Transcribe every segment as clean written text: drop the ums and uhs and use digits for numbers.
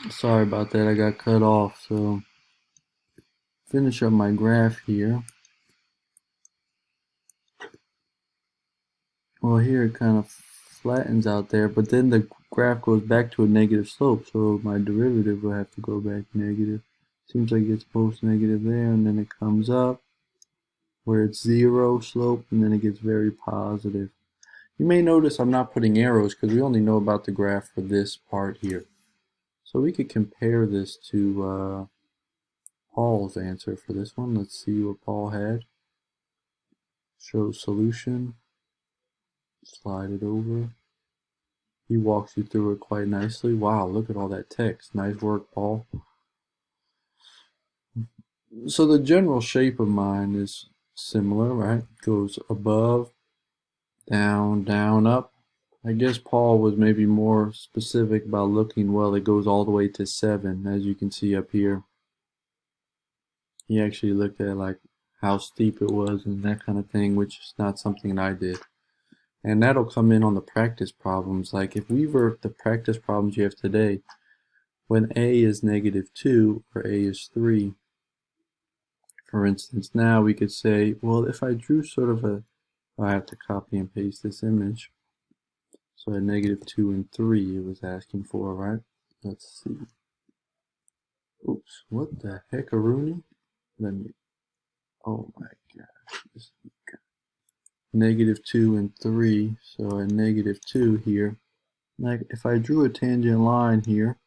Sorry about that, I got cut off. So finish up my graph here. Well, here it kind of flattens out there, but then the graph goes back to a negative slope, so my derivative will have to go back negative. Seems like it's both negative there, and then it comes up where it's zero slope, and then it gets very positive. You may notice I'm not putting arrows because we only know about the graph for this part here. So we could compare this to Paul's answer for this one. Let's see what Paul had. Show solution. Slide it over. He walks you through it quite nicely. Wow, look at all that text. Nice work, Paul. So the general shape of mine is similar, right? Goes above, down, down, up. I guess Paul was maybe more specific about looking, well, it goes all the way to 7, as you can see up here. He actually looked at like how steep it was and that kind of thing, which is not something I did. And that'll come in on the practice problems. Like if we were the practice problems you have today, when a is -2 or a is 3, for instance, now we could say, well, if I drew sort of a, I have to copy and paste this image. So at -2 and 3 it was asking for, right? Let's see. Oops, what the heck-a-rooney? Let me, oh my gosh. -2 and 3, so at -2 here. Like if I drew a tangent line here,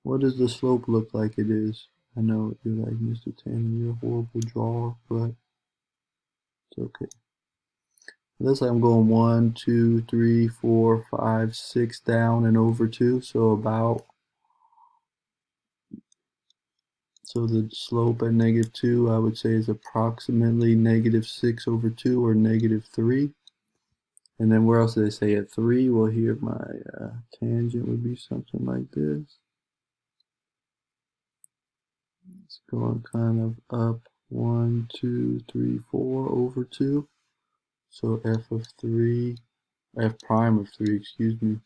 what does the slope look like it is? I know you're like, Mr. Tanner, you're a horrible drawer, but it's okay. Looks like I'm going 1, 2, 3, 4, 5, 6 down and over 2, so about, so the slope at -2 I would say is approximately -6 over 2 or -3. And then where else did they say at 3? Well, here my tangent would be something like this. It's going kind of up 1, 2, 3, 4 over 2. So f of 3, f prime of 3, excuse me,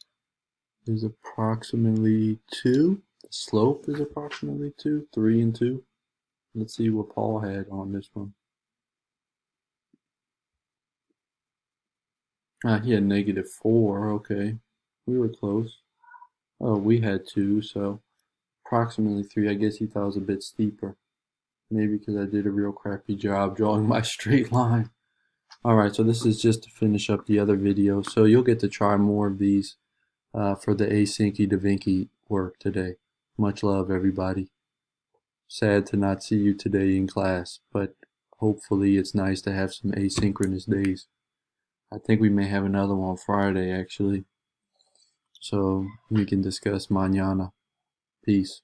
is approximately 2. The slope is approximately 2, 3 and 2. Let's see what Paul had on this one. He had -4, okay. We were close. Oh, we had 2, so approximately 3. I guess he thought it was a bit steeper. Maybe because I did a real crappy job drawing my straight line. Alright, so this is just to finish up the other video. So you'll get to try more of these for the asyncy da Vinci work today. Much love, everybody. Sad to not see you today in class, but hopefully it's nice to have some asynchronous days. I think we may have another one Friday, actually. So we can discuss mañana. Peace.